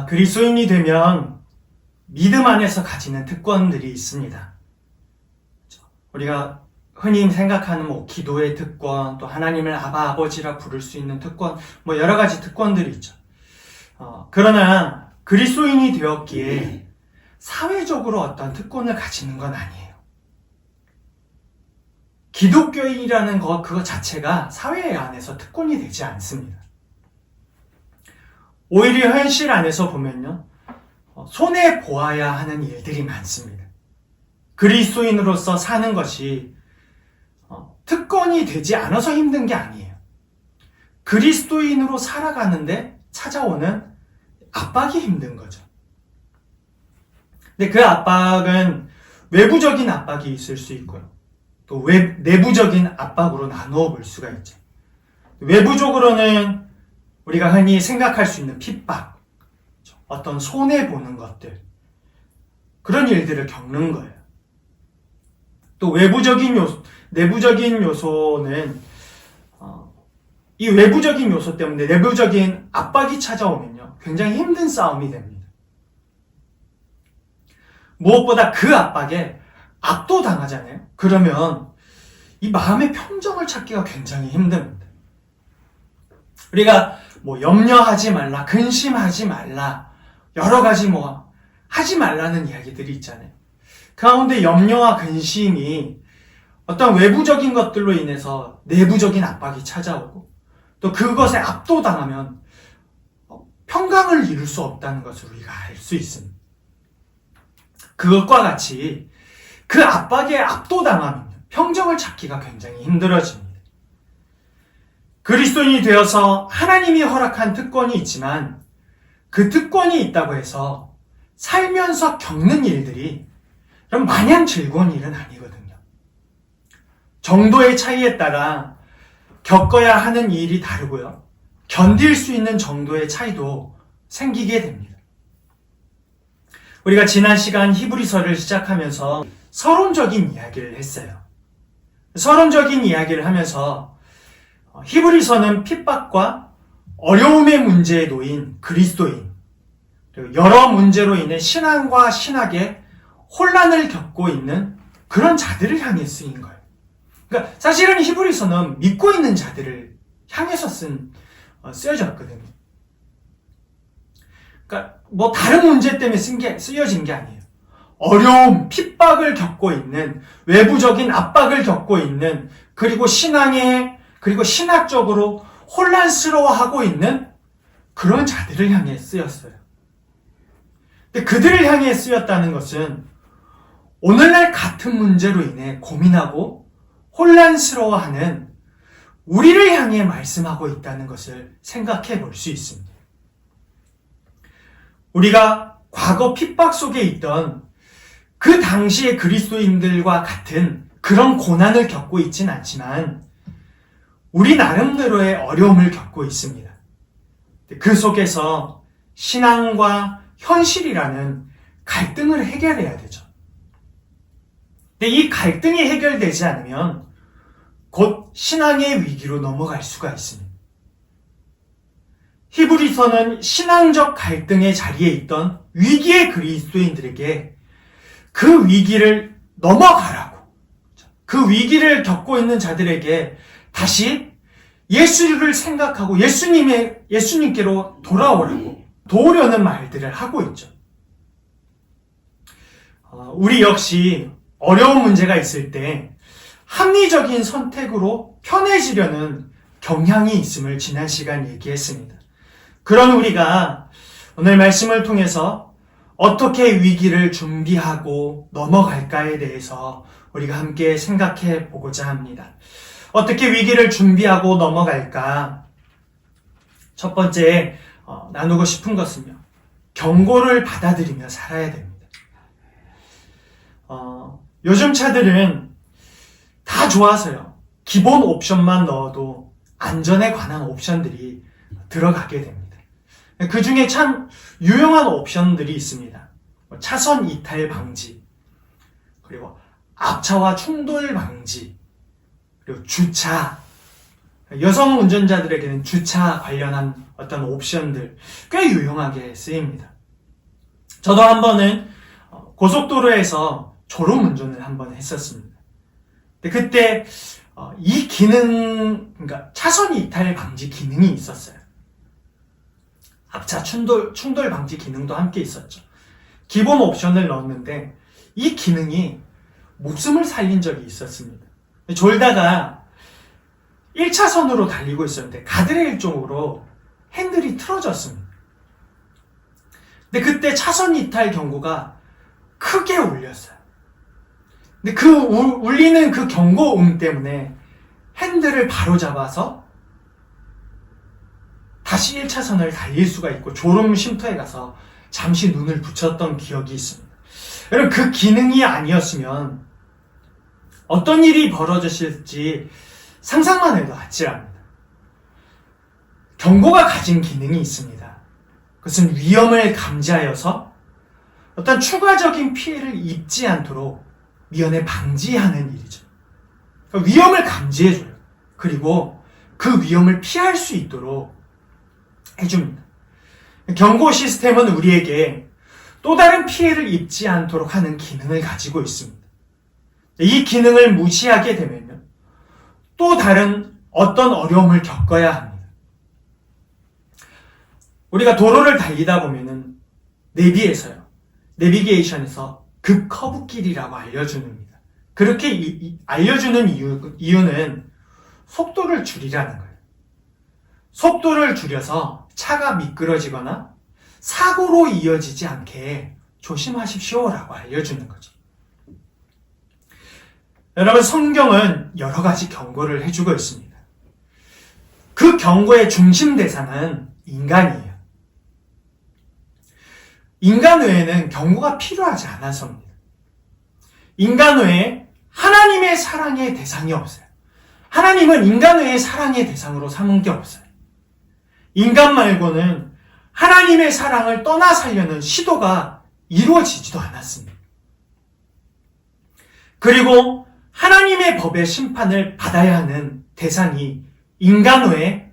그리스도인이 되면 믿음 안에서 가지는 특권들이 있습니다. 우리가 흔히 생각하는 기도의 특권, 또 하나님을 아버지라 부를 수 있는 특권, 여러 가지 특권들이 있죠. 그러나 그리스도인이 되었기에 사회적으로 어떤 특권을 가지는 건 아니에요. 기독교인이라는 그것 자체가 사회 안에서 특권이 되지 않습니다. 오히려 현실 안에서 보면요, 손해 보아야 하는 일들이 많습니다. 그리스도인으로서 사는 것이 특권이 되지 않아서 힘든 게 아니에요. 그리스도인으로 살아가는데 찾아오는 압박이 힘든 거죠. 근데 그 압박은 외부적인 압박이 있을 수 있고요. 또 내부적인 압박으로 나누어 볼 수가 있죠. 외부적으로는 우리가 흔히 생각할 수 있는 핍박, 어떤 손해보는 것들, 그런 일들을 겪는 거예요. 또 내부적인 요소는 이 외부적인 요소 때문에 내부적인 압박이 찾아오면요, 굉장히 힘든 싸움이 됩니다. 무엇보다 그 압박에 압도당하잖아요. 그러면 이 마음의 평정을 찾기가 굉장히 힘듭니다. 우리가 염려하지 말라, 근심하지 말라, 여러 가지 하지 말라는 이야기들이 있잖아요. 그 가운데 염려와 근심이 어떤 외부적인 것들로 인해서 내부적인 압박이 찾아오고, 또 그것에 압도당하면 평강을 이룰 수 없다는 것을 우리가 알 수 있습니다. 그것과 같이 그 압박에 압도당하면 평정을 찾기가 굉장히 힘들어집니다. 그리스도인이 되어서 하나님이 허락한 특권이 있지만 그 특권이 있다고 해서 살면서 겪는 일들이 그럼 마냥 즐거운 일은 아니거든요. 정도의 차이에 따라 겪어야 하는 일이 다르고요. 견딜 수 있는 정도의 차이도 생기게 됩니다. 우리가 지난 시간 히브리서를 시작하면서 서론적인 이야기를 했어요. 서론적인 이야기를 하면서 히브리서는 핍박과 어려움의 문제에 놓인 그리스도인, 그리고 여러 문제로 인해 신앙과 신학에 혼란을 겪고 있는 그런 자들을 향해 쓰인 거예요. 그러니까 사실은 히브리서는 믿고 있는 자들을 향해서 쓰여졌거든요. 그러니까 다른 문제 때문에 쓰여진 게 아니에요. 어려움, 핍박을 겪고 있는, 외부적인 압박을 겪고 있는, 그리고 그리고 신학적으로 혼란스러워하고 있는 그런 자들을 향해 쓰였어요. 근데 그들을 향해 쓰였다는 것은 오늘날 같은 문제로 인해 고민하고 혼란스러워하는 우리를 향해 말씀하고 있다는 것을 생각해 볼 수 있습니다. 우리가 과거 핍박 속에 있던 그 당시의 그리스도인들과 같은 그런 고난을 겪고 있진 않지만 우리 나름대로의 어려움을 겪고 있습니다. 그 속에서 신앙과 현실이라는 갈등을 해결해야 되죠. 근데 이 갈등이 해결되지 않으면 곧 신앙의 위기로 넘어갈 수가 있습니다. 히브리서는 신앙적 갈등의 자리에 있던 위기의 그리스도인들에게 그 위기를 넘어가라고, 그 위기를 겪고 있는 자들에게 다시 예수를 생각하고 예수님께로 돌아오라고 도우려는 말들을 하고 있죠. 우리 역시 어려운 문제가 있을 때 합리적인 선택으로 편해지려는 경향이 있음을 지난 시간 얘기했습니다. 그런 우리가 오늘 말씀을 통해서 어떻게 위기를 준비하고 넘어갈까에 대해서 우리가 함께 생각해 보고자 합니다. 어떻게 위기를 준비하고 넘어갈까? 첫 번째 나누고 싶은 것은요, 경고를 받아들이며 살아야 됩니다. 요즘 차들은 다 좋아서요, 기본 옵션만 넣어도 안전에 관한 옵션들이 들어가게 됩니다. 그 중에 참 유용한 옵션들이 있습니다. 차선 이탈 방지, 그리고 앞차와 충돌 방지, 그리고 주차, 여성 운전자들에게는 주차 관련한 어떤 옵션들 꽤 유용하게 쓰입니다. 저도 한 번은 고속도로에서 졸음 운전을 한 번 했었습니다. 근데 그때 이 기능, 그러니까 차선 이탈 방지 기능이 있었어요. 앞차 충돌 방지 기능도 함께 있었죠. 기본 옵션을 넣었는데 이 기능이 목숨을 살린 적이 있었습니다. 졸다가 1차선으로 달리고 있었는데 가드레일 쪽으로 핸들이 틀어졌습니다. 근데 그때 차선 이탈 경고가 크게 울렸어요. 근데 그 울리는 그 경고음 때문에 핸들을 바로 잡아서 다시 1차선을 달릴 수가 있고 졸음 쉼터에 가서 잠시 눈을 붙였던 기억이 있습니다. 여러분, 그 기능이 아니었으면 어떤 일이 벌어졌을지 상상만 해도 아찔합니다. 경고가 가진 기능이 있습니다. 그것은 위험을 감지하여서 어떤 추가적인 피해를 입지 않도록 미연에 방지하는 일이죠. 그러니까 위험을 감지해줘요. 그리고 그 위험을 피할 수 있도록 해줍니다. 경고 시스템은 우리에게 또 다른 피해를 입지 않도록 하는 기능을 가지고 있습니다. 이 기능을 무시하게 되면 또 다른 어떤 어려움을 겪어야 합니다. 우리가 도로를 달리다 보면은 내비게이션에서 급커브길이라고 알려줍니다. 그렇게 알려주는 이유는 속도를 줄이라는 거예요. 속도를 줄여서 차가 미끄러지거나 사고로 이어지지 않게 조심하십시오라고 알려주는 거죠. 여러분, 성경은 여러 가지 경고를 해주고 있습니다. 그 경고의 중심 대상은 인간이에요. 인간 외에는 경고가 필요하지 않아서입니다. 인간 외에 하나님의 사랑의 대상이 없어요. 하나님은 인간 외에 사랑의 대상으로 삼은 게 없어요. 인간 말고는 하나님의 사랑을 떠나 살려는 시도가 이루어지지도 않았습니다. 그리고 하나님의 법의 심판을 받아야 하는 대상이 인간 외에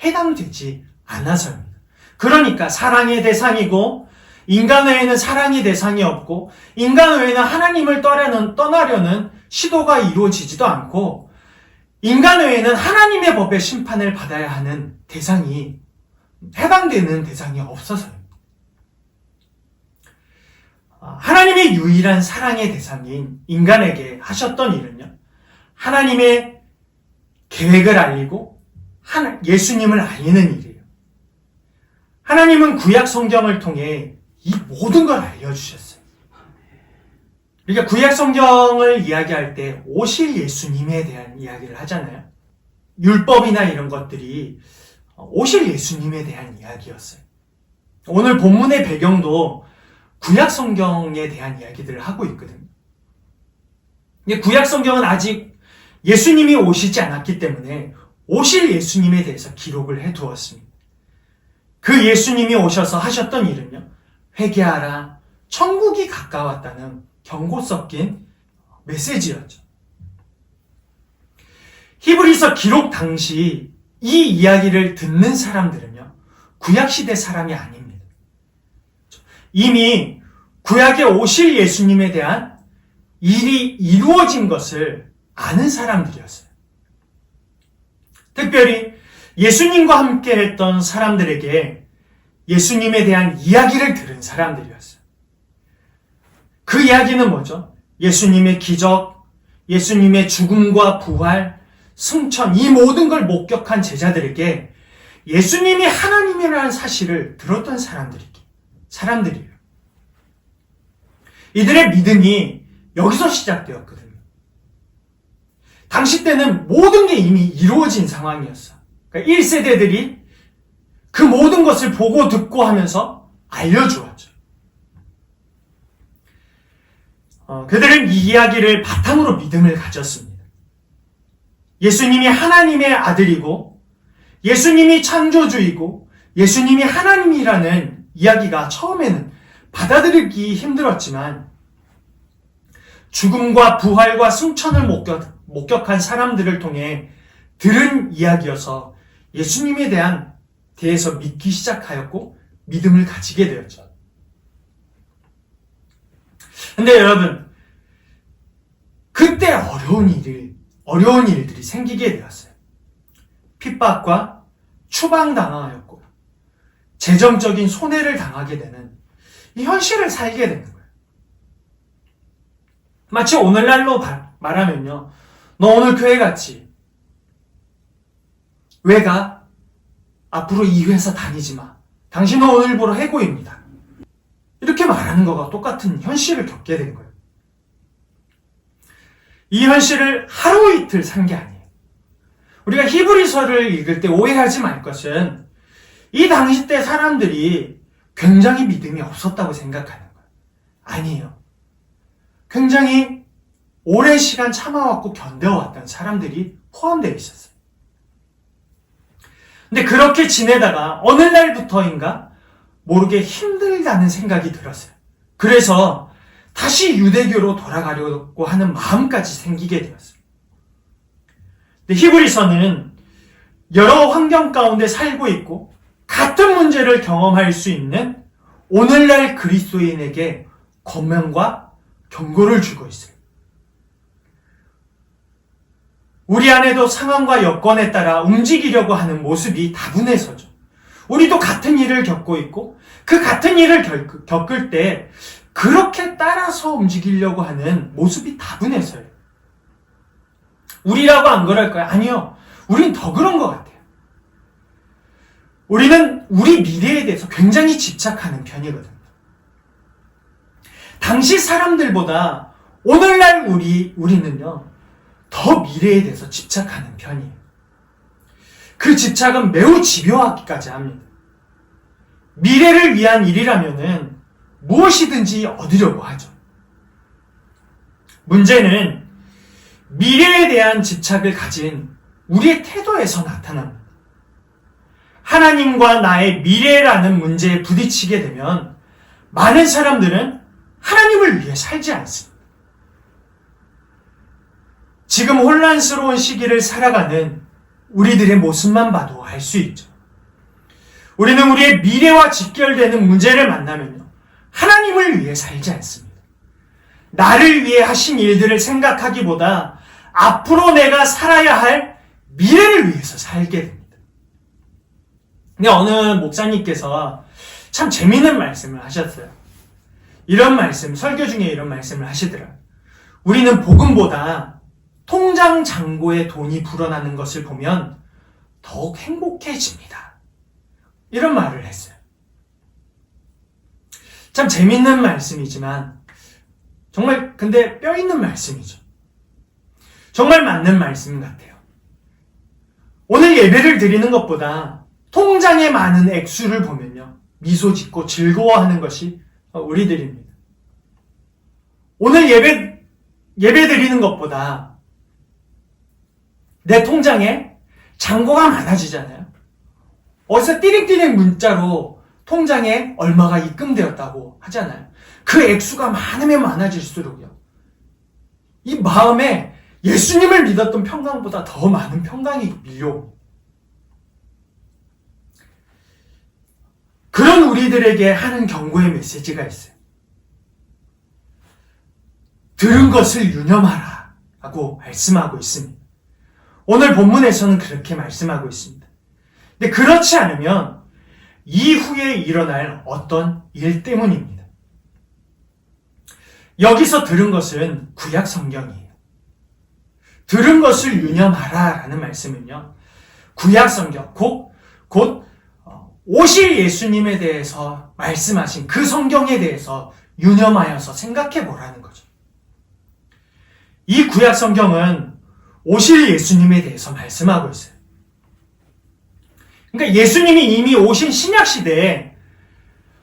해당되지 않아서입니다. 그러니까 사랑의 대상이고 인간 외에는 사랑의 대상이 없고 인간 외에는 하나님을 떠나려는 시도가 이루어지지도 않고 인간 외에는 하나님의 법의 심판을 받아야 하는 대상이 해당되는 대상이 없어서입니다. 하나님의 유일한 사랑의 대상인 인간에게 하셨던 일은요, 하나님의 계획을 알리고 예수님을 알리는 일이에요. 하나님은 구약 성경을 통해 이 모든 걸 알려주셨어요. 우리가 구약 성경을 이야기할 때 오실 예수님에 대한 이야기를 하잖아요. 율법이나 이런 것들이 오실 예수님에 대한 이야기였어요. 오늘 본문의 배경도 구약 성경에 대한 이야기들을 하고 있거든요. 근데 구약 성경은 아직 예수님이 오시지 않았기 때문에 오실 예수님에 대해서 기록을 해두었습니다. 그 예수님이 오셔서 하셨던 일은요, 회개하라, 천국이 가까웠다는 경고 섞인 메시지였죠. 히브리서 기록 당시 이 이야기를 듣는 사람들은요, 구약시대 사람이 아닙니다. 이미 구약에 오실 예수님에 대한 일이 이루어진 것을 아는 사람들이었어요. 특별히 예수님과 함께 했던 사람들에게 예수님에 대한 이야기를 들은 사람들이었어요. 그 이야기는 뭐죠? 예수님의 기적, 예수님의 죽음과 부활, 승천, 이 모든 걸 목격한 제자들에게 예수님이 하나님이라는 사실을 들었던 사람들이에요. 이들의 믿음이 여기서 시작되었거든요. 당시 때는 모든 게 이미 이루어진 상황이었어. 그러니까 1세대들이 그 모든 것을 보고 듣고 하면서 알려주었죠. 그들은 이 이야기를 바탕으로 믿음을 가졌습니다. 예수님이 하나님의 아들이고 예수님이 창조주이고 예수님이 하나님이라는 이야기가 처음에는 받아들이기 힘들었지만 죽음과 부활과 승천을 목격한 사람들을 통해 들은 이야기여서 예수님에 대해서 믿기 시작하였고 믿음을 가지게 되었죠. 근데 여러분, 그때 어려운 일들이 생기게 되었어요. 핍박과 추방당하였고 재정적인 손해를 당하게 되는 이 현실을 살게 되는 거예요. 마치 오늘날로 말하면요, 너 오늘 교회 갔지? 왜 가? 앞으로 이 회사 다니지 마. 당신은 오늘부로 해고입니다. 이렇게 말하는 거가 똑같은 현실을 겪게 된 거예요. 이 현실을 하루 이틀 산 게 아니에요. 우리가 히브리서를 읽을 때 오해하지 말 것은 이 당시 때 사람들이 굉장히 믿음이 없었다고 생각하는 거예요. 아니에요. 굉장히 오랜 시간 참아왔고 견뎌왔던 사람들이 포함되어 있었어요. 근데 그렇게 지내다가 어느 날부터인가 모르게 힘들다는 생각이 들었어요. 그래서 다시 유대교로 돌아가려고 하는 마음까지 생기게 되었어요. 근데 히브리서는 여러 환경 가운데 살고 있고 같은 문제를 경험할 수 있는 오늘날 그리스도인에게 권면과 경고를 주고 있어요. 우리 안에도 상황과 여건에 따라 움직이려고 하는 모습이 다분해서죠. 우리도 같은 일을 겪고 있고 그 같은 일을 겪을 때 그렇게 따라서 움직이려고 하는 모습이 다분해서요. 우리라고 안 그럴 거야? 아니요. 우린 더 그런 것 같아요. 우리는 우리 미래에 대해서 굉장히 집착하는 편이거든요. 당시 사람들보다 오늘날 우리는요, 더 미래에 대해서 집착하는 편이에요. 그 집착은 매우 집요하기까지 합니다. 미래를 위한 일이라면은 무엇이든지 얻으려고 하죠. 문제는 미래에 대한 집착을 가진 우리의 태도에서 나타납니다. 하나님과 나의 미래라는 문제에 부딪히게 되면 많은 사람들은 하나님을 위해 살지 않습니다. 지금 혼란스러운 시기를 살아가는 우리들의 모습만 봐도 알 수 있죠. 우리는 우리의 미래와 직결되는 문제를 만나면요, 하나님을 위해 살지 않습니다. 나를 위해 하신 일들을 생각하기보다 앞으로 내가 살아야 할 미래를 위해서 살게 됩니다. 근데 어느 목사님께서 참 재미있는 말씀을 하셨어요. 이런 말씀, 설교 중에 이런 말씀을 하시더라고요. 우리는 복음보다 통장 잔고에 돈이 불어나는 것을 보면 더욱 행복해집니다. 이런 말을 했어요. 참 재밌는 말씀이지만 정말 근데 뼈 있는 말씀이죠. 정말 맞는 말씀 같아요. 오늘 예배를 드리는 것보다 통장에 많은 액수를 보면요, 미소 짓고 즐거워하는 것이 우리들입니다. 오늘 예배 드리는 것보다 내 통장에 잔고가 많아지잖아요. 어디서 띠링띠링 문자로 통장에 얼마가 입금되었다고 하잖아요. 그 액수가 많으면 많아질수록요, 이 마음에 예수님을 믿었던 평강보다 더 많은 평강이 밀려옵니다. 그런 우리들에게 하는 경고의 메시지가 있어요. 들은 것을 유념하라 라고 말씀하고 있습니다. 오늘 본문에서는 그렇게 말씀하고 있습니다. 근데 그렇지 않으면 이후에 일어날 어떤 일 때문입니다. 여기서 들은 것은 구약 성경이에요. 들은 것을 유념하라 라는 말씀은요, 구약 성경, 곧 오실 예수님에 대해서 말씀하신 그 성경에 대해서 유념하여서 생각해 보라는 거죠. 이 구약 성경은 오실 예수님에 대해서 말씀하고 있어요. 그러니까 예수님이 이미 오신 신약 시대에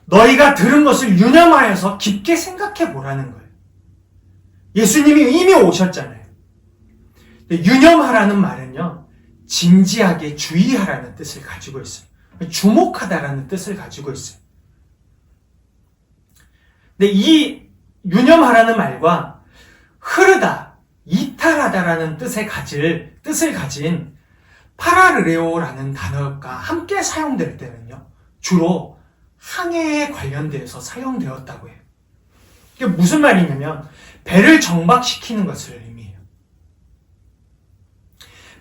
너희가 들은 것을 유념하여서 깊게 생각해 보라는 거예요. 예수님이 이미 오셨잖아요. 유념하라는 말은요, 진지하게 주의하라는 뜻을 가지고 있어요. 주목하다라는 뜻을 가지고 있어요. 근데 이 유념하라는 말과 흐르다, 이탈하다라는 뜻을 가진 파라르레오라는 단어가 함께 사용될 때는요, 주로 항해에 관련돼서 사용되었다고 해요. 이게 무슨 말이냐면 배를 정박시키는 것을 의미해요.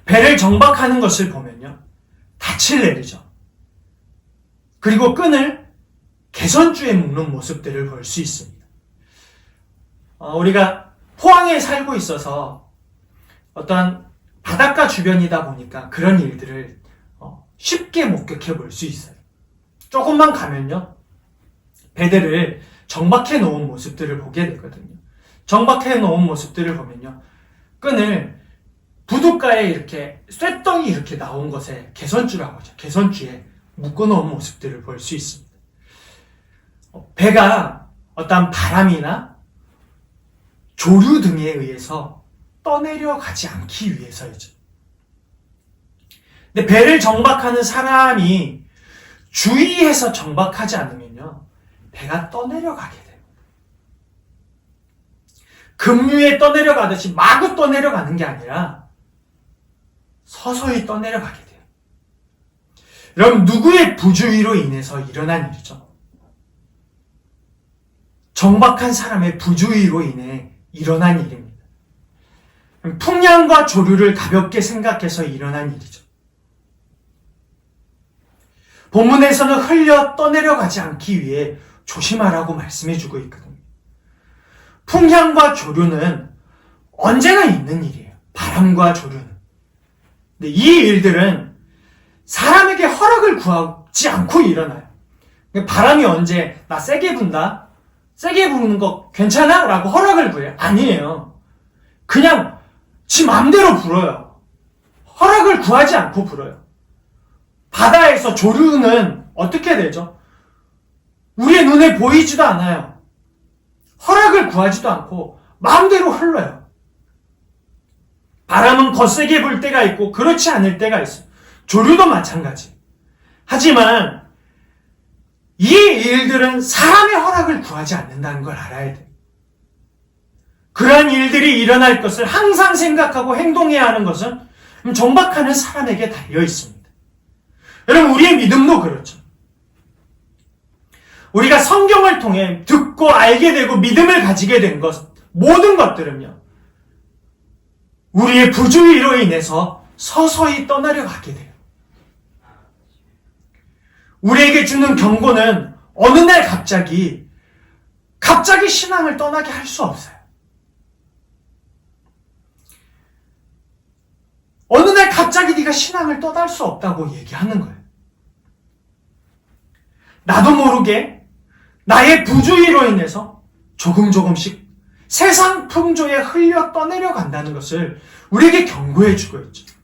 배를 정박하는 것을 보면요, 닻을 내리죠. 그리고 끈을 개선주에 묶는 모습들을 볼 수 있습니다. 우리가 포항에 살고 있어서 어떤 바닷가 주변이다 보니까 그런 일들을 쉽게 목격해 볼 수 있어요. 조금만 가면요, 배들을 정박해 놓은 모습들을 보게 되거든요. 정박해 놓은 모습들을 보면요, 끈을 부둣가에 이렇게 쇳덩이 이렇게 나온 것에 개선주라고 하죠. 개선주에 묶어 놓은 모습들을 볼 수 있습니다. 배가 어떤 바람이나 조류 등에 의해서 떠내려 가지 않기 위해서이죠. 근데 배를 정박하는 사람이 주의해서 정박하지 않으면요, 배가 떠내려가게 돼요. 급류에 떠내려가듯이 마구 떠내려가는 게 아니라 서서히 떠내려가게 돼요. 여러분, 누구의 부주의로 인해서 일어난 일이죠? 정박한 사람의 부주의로 인해 일어난 일입니다. 풍량과 조류를 가볍게 생각해서 일어난 일이죠. 본문에서는 흘려 떠내려가지 않기 위해 조심하라고 말씀해주고 있거든요. 풍향과 조류는 언제나 있는 일이에요. 바람과 조류는. 근데 이 일들은 사람에게 허락을 구하지 않고 일어나요. 바람이 언제 나 세게 분다? 세게 부는 거 괜찮아? 라고 허락을 구해요. 아니에요. 그냥 지 맘대로 불어요. 허락을 구하지 않고 불어요. 바다에서 조류는 어떻게 되죠? 우리의 눈에 보이지도 않아요. 허락을 구하지도 않고 마음대로 흘러요. 바람은 거세게 불 때가 있고 그렇지 않을 때가 있어요. 조류도 마찬가지. 하지만 이 일들은 사람의 허락을 구하지 않는다는 걸 알아야 돼요. 그러한 일들이 일어날 것을 항상 생각하고 행동해야 하는 것은 정박하는 사람에게 달려 있습니다. 여러분, 우리의 믿음도 그렇죠. 우리가 성경을 통해 듣고 알게 되고 믿음을 가지게 된 것, 모든 것들은요, 우리의 부주의로 인해서 서서히 떠나려 가게 돼요. 우리에게 주는 경고는 어느 날 갑자기 신앙을 떠나게 할 수 없어요. 어느 날 갑자기 네가 신앙을 떠날 수 없다고 얘기하는 거예요. 나도 모르게 나의 부주의로 인해서 조금씩 세상 풍조에 흘려 떠내려 간다는 것을 우리에게 경고해주고 있죠.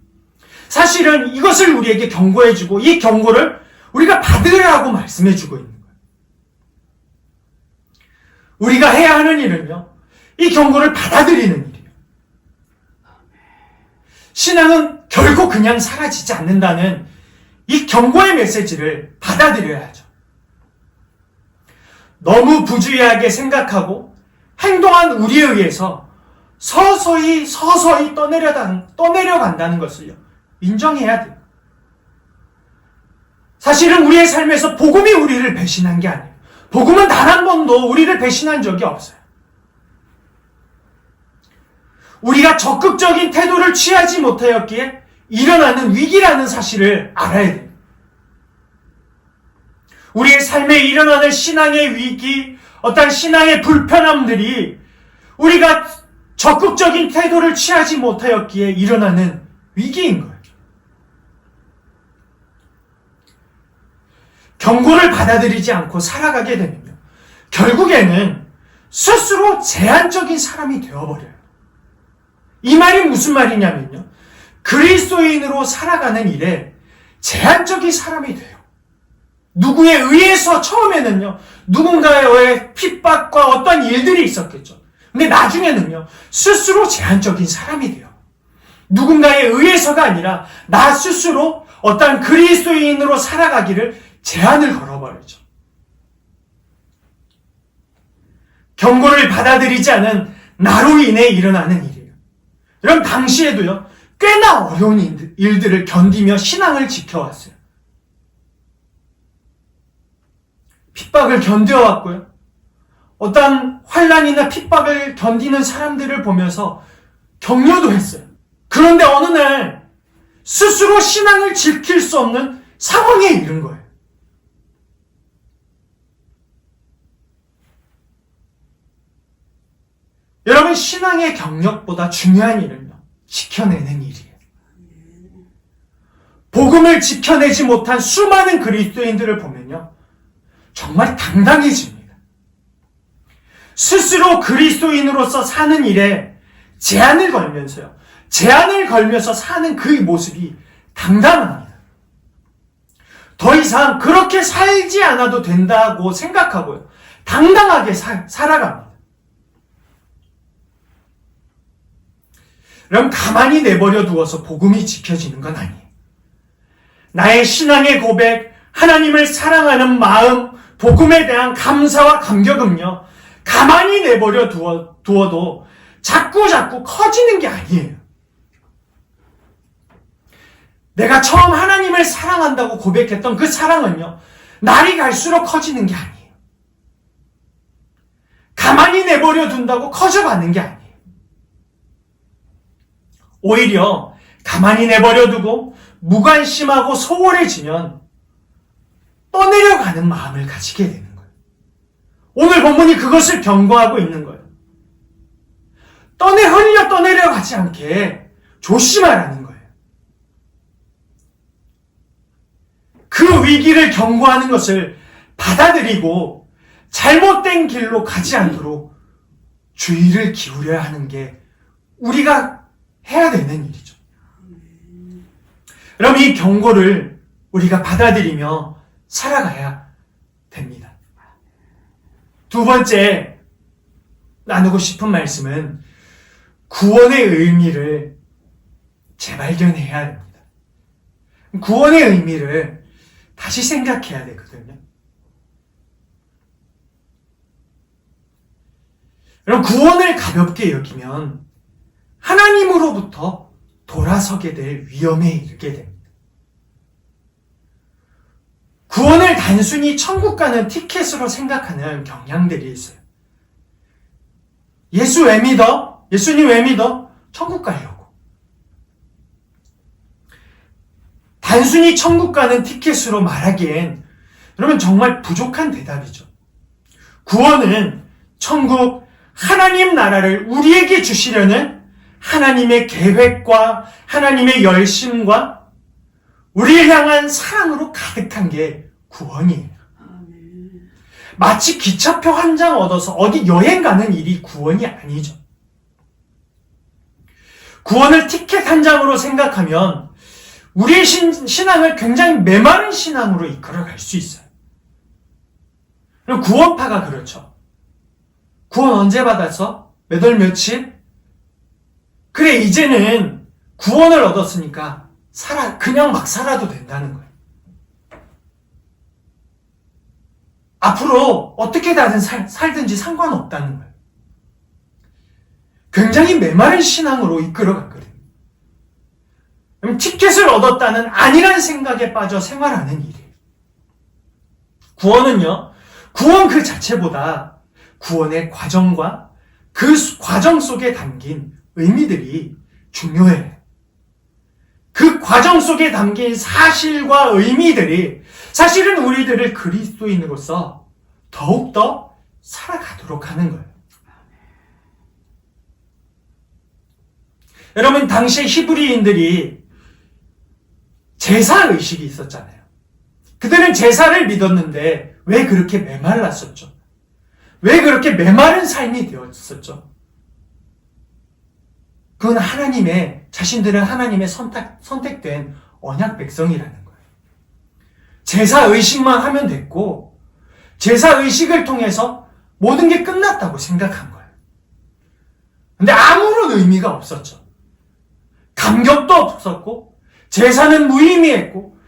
사실은 이것을 우리에게 경고해주고 이 경고를 우리가 받으라고 말씀해주고 있는 거예요. 우리가 해야 하는 일은요, 이 경고를 받아들이는 일이에요. 신앙은 결코 그냥 사라지지 않는다는 이 경고의 메시지를 받아들여야죠. 너무 부주의하게 생각하고 행동한 우리에 의해서 서서히 떠내려간다는 것을요, 인정해야 돼요. 사실은 우리의 삶에서 복음이 우리를 배신한 게 아니에요. 복음은 단 한 번도 우리를 배신한 적이 없어요. 우리가 적극적인 태도를 취하지 못하였기에 일어나는 위기라는 사실을 알아야 돼요. 우리의 삶에 일어나는 신앙의 위기, 어떤 신앙의 불편함들이 우리가 적극적인 태도를 취하지 못하였기에 일어나는 위기인 거예요. 경고를 받아들이지 않고 살아가게 되면요, 결국에는 스스로 제한적인 사람이 되어버려요. 이 말이 무슨 말이냐면요, 그리스도인으로 살아가는 일에 제한적인 사람이 돼요. 누구에 의해서 처음에는요, 누군가의 핍박과 어떤 일들이 있었겠죠. 근데 나중에는요, 스스로 제한적인 사람이 돼요. 누군가에 의해서가 아니라 나 스스로 어떤 그리스도인으로 살아가기를 제한을 걸어버리죠. 경고를 받아들이지 않은 나로 인해 일어나는 일이에요. 여러분, 당시에도요, 꽤나 어려운 일들을 견디며 신앙을 지켜왔어요. 핍박을 견뎌왔고요. 어떤 환난이나 핍박을 견디는 사람들을 보면서 격려도 했어요. 그런데 어느 날 스스로 신앙을 지킬 수 없는 상황에 이른 거예요. 여러분, 신앙의 경력보다 중요한 일은요, 지켜내는 일이에요. 복음을 지켜내지 못한 수많은 그리스도인들을 보면요, 정말 당당해집니다. 스스로 그리스도인으로서 사는 일에 제한을 걸면서 사는 그 모습이 당당합니다. 더 이상 그렇게 살지 않아도 된다고 생각하고요, 당당하게 살아갑니다. 그럼 가만히 내버려 두어서 복음이 지켜지는 건 아니에요. 나의 신앙의 고백, 하나님을 사랑하는 마음, 복음에 대한 감사와 감격은요, 가만히 내버려 두어도 자꾸 커지는 게 아니에요. 내가 처음 하나님을 사랑한다고 고백했던 그 사랑은요, 날이 갈수록 커지는 게 아니에요. 가만히 내버려 둔다고 커져가는 게 아니에요. 오히려 가만히 내버려 두고 무관심하고 소홀해지면 떠내려가는 마음을 가지게 되는 거예요. 오늘 본문이 그것을 경고하고 있는 거예요. 흘려 떠내려가지 않게 조심하라는 거예요. 그 위기를 경고하는 것을 받아들이고 잘못된 길로 가지 않도록 주의를 기울여야 하는 게 우리가 해야 되는 일이죠. 그럼 이 경고를 우리가 받아들이며 살아가야 됩니다. 두 번째 나누고 싶은 말씀은 구원의 의미를 재발견해야 됩니다. 구원의 의미를 다시 생각해야 되거든요. 그럼 구원을 가볍게 여기면 하나님으로부터 돌아서게 될 위험에 이르게 됩니다. 구원을 단순히 천국 가는 티켓으로 생각하는 경향들이 있어요. 예수 왜 믿어? 예수님 왜 믿어? 천국 가려고. 단순히 천국 가는 티켓으로 말하기엔 여러분 정말 부족한 대답이죠. 구원은 천국, 하나님 나라를 우리에게 주시려는 하나님의 계획과 하나님의 열심과 우리를 향한 사랑으로 가득한 게 구원이에요. 마치 기차표 한 장 얻어서 어디 여행 가는 일이 구원이 아니죠. 구원을 티켓 한 장으로 생각하면 우리의 신앙을 굉장히 메마른 신앙으로 이끌어갈 수 있어요. 그럼 구원파가 그렇죠. 구원 언제 받았어? 몇 월 며칠? 그래, 이제는 구원을 얻었으니까 그냥 막 살아도 된다는 거예요. 앞으로 어떻게 살든지 상관없다는 거예요. 굉장히 메마른 신앙으로 이끌어갔거든요. 그럼 티켓을 얻었다는 안일한 생각에 빠져 생활하는 일이에요. 구원은요, 구원 그 자체보다 구원의 과정과 그 과정 속에 담긴 의미들이 중요해요. 그 과정 속에 담긴 사실과 의미들이 사실은 우리들을 그리스도인으로서 더욱더 살아가도록 하는 거예요. 여러분, 당시 히브리인들이 제사의식이 있었잖아요. 그들은 제사를 믿었는데 왜 그렇게 메말랐었죠? 왜 그렇게 메마른 삶이 되었었죠? 그건 자신들은 하나님의 선택된 언약 백성이라는 거예요. 제사의식만 하면 됐고, 제사의식을 통해서 모든 게 끝났다고 생각한 거예요. 근데 아무런 의미가 없었죠. 감격도 없었고, 제사는 무의미했고,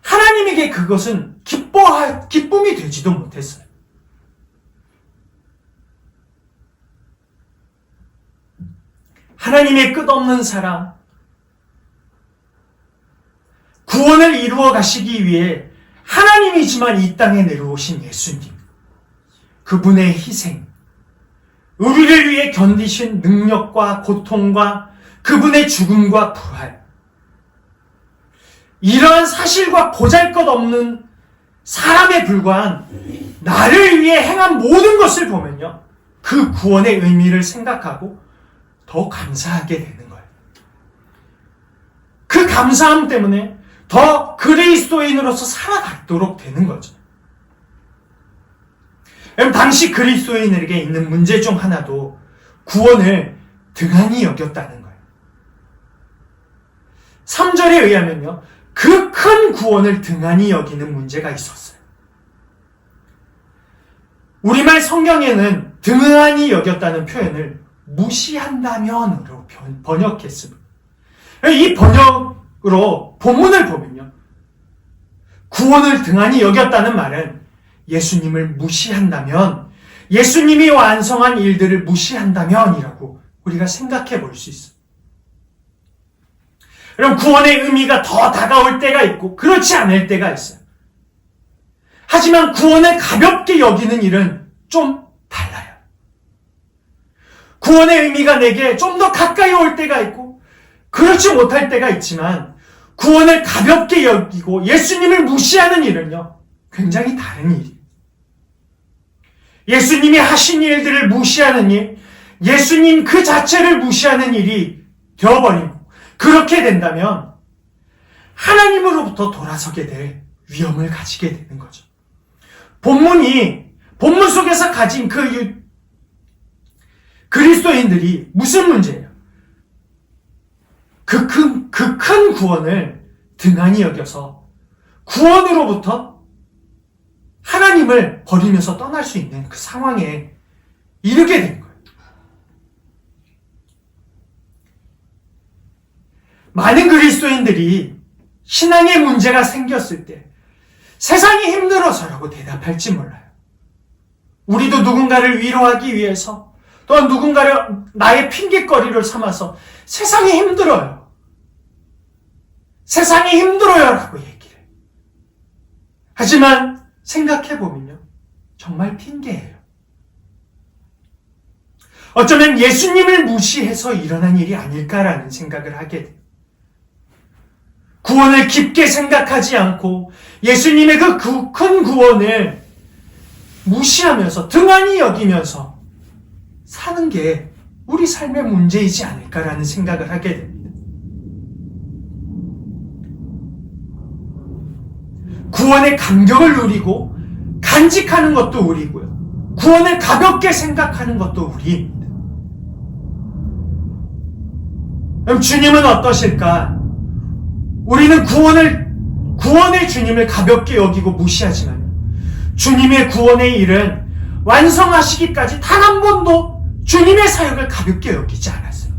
하나님에게 그것은 기쁨이 되지도 못했어요. 하나님의 끝없는 사랑, 구원을 이루어 가시기 위해 하나님이지만 이 땅에 내려오신 예수님, 그분의 희생, 우리를 위해 견디신 능력과 고통과 그분의 죽음과 부활, 이러한 사실과 보잘것없는 사람에 불과한 나를 위해 행한 모든 것을 보면요, 그 구원의 의미를 생각하고 더 감사하게 되는 거예요. 그 감사함 때문에 더 그리스도인으로서 살아가도록 되는 거죠. 여러분, 당시 그리스도인에게 있는 문제 중 하나도 구원을 등한히 여겼다는 거예요. 3절에 의하면요, 그 큰 구원을 등한히 여기는 문제가 있었어요. 우리말 성경에는 등한히 여겼다는 표현을 무시한다면으로 번역했습니다. 이 번역으로 본문을 보면요, 구원을 등한히 여겼다는 말은 예수님을 무시한다면, 예수님이 완성한 일들을 무시한다면이라고 우리가 생각해 볼 수 있어요. 그럼 구원의 의미가 더 다가올 때가 있고 그렇지 않을 때가 있어요. 하지만 구원을 가볍게 여기는 일은 좀 달라요. 구원의 의미가 내게 좀 더 가까이 올 때가 있고 그렇지 못할 때가 있지만, 구원을 가볍게 여기고 예수님을 무시하는 일은요, 굉장히 다른 일이에요. 예수님이 하신 일들을 무시하는 일, 예수님 그 자체를 무시하는 일이 되어버리고, 그렇게 된다면 하나님으로부터 돌아서게 될 위험을 가지게 되는 거죠. 본문 속에서 가진 그 그리스도인들이 무슨 문제예요? 그 큰 구원을 등한히 여겨서 구원으로부터 하나님을 버리면서 떠날 수 있는 그 상황에 이르게 된 거예요. 많은 그리스도인들이 신앙의 문제가 생겼을 때 세상이 힘들어서라고 대답할지 몰라요. 우리도 누군가를 위로하기 위해서, 또한 누군가를 나의 핑계거리를 삼아서 세상이 힘들어요, 세상이 힘들어요 라고 얘기를 해요. 하지만 생각해보면요, 정말 핑계예요. 어쩌면 예수님을 무시해서 일어난 일이 아닐까라는 생각을 하게 돼요. 구원을 깊게 생각하지 않고 예수님의 그 큰 구원을 무시하면서 등한히 여기면서 사는 게 우리 삶의 문제이지 않을까라는 생각을 하게 됩니다. 구원의 감격을 누리고 간직하는 것도 우리고요, 구원을 가볍게 생각하는 것도 우리입니다. 그럼 주님은 어떠실까? 우리는 구원의 주님을 가볍게 여기고 무시하지만, 주님의 구원의 일은 완성하시기까지 단 한 번도 주님의 사역을 가볍게 여기지 않았어요.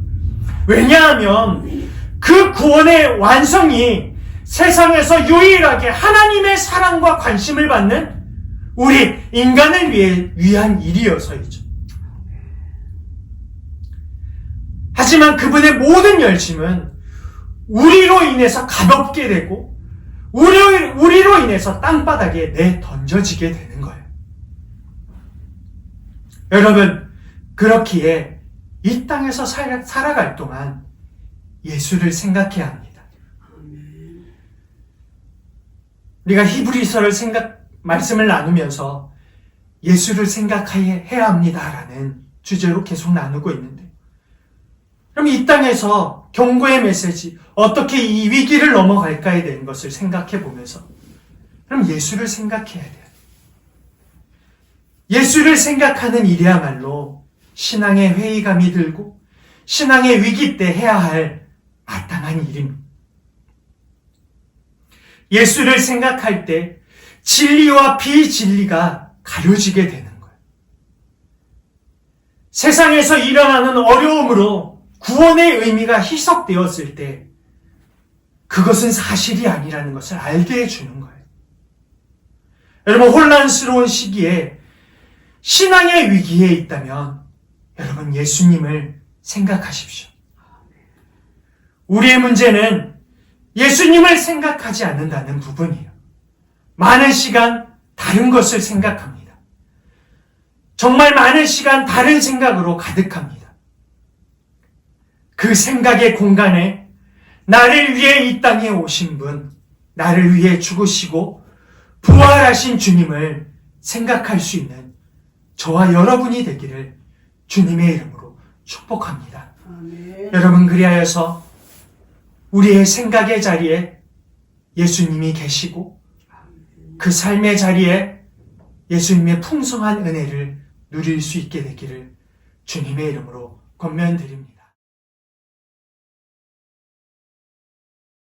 왜냐하면 그 구원의 완성이 세상에서 유일하게 하나님의 사랑과 관심을 받는 우리 인간을 위한 일이어서이죠. 하지만 그분의 모든 열심은 우리로 인해서 가볍게 되고 우리로 인해서 땅바닥에 내던져지게 되는 거예요. 여러분, 그렇기에 이 땅에서 살아갈 동안 예수를 생각해야 합니다. 우리가 히브리서를 말씀을 나누면서 예수를 생각해야 합니다라는 주제로 계속 나누고 있는데, 그럼 이 땅에서 경고의 메시지, 어떻게 이 위기를 넘어갈까에 대한 것을 생각해 보면서, 그럼 예수를 생각해야 돼요. 예수를 생각하는 일이야말로 신앙의 회의감이 들고 신앙의 위기 때 해야 할 마땅한 일입니다. 예수를 생각할 때 진리와 비진리가 가려지게 되는 거예요. 세상에서 일어나는 어려움으로 구원의 의미가 희석되었을 때 그것은 사실이 아니라는 것을 알게 해주는 거예요. 여러분, 혼란스러운 시기에 신앙의 위기에 있다면 여러분, 예수님을 생각하십시오. 우리의 문제는 예수님을 생각하지 않는다는 부분이에요. 많은 시간 다른 것을 생각합니다. 정말 많은 시간 다른 생각으로 가득합니다. 그 생각의 공간에 나를 위해 이 땅에 오신 분, 나를 위해 죽으시고 부활하신 주님을 생각할 수 있는 저와 여러분이 되기를 주님의 이름으로 축복합니다. 아멘. 여러분, 그리하여서 우리의 생각의 자리에 예수님이 계시고 그 삶의 자리에 예수님의 풍성한 은혜를 누릴 수 있게 되기를 주님의 이름으로 권면드립니다.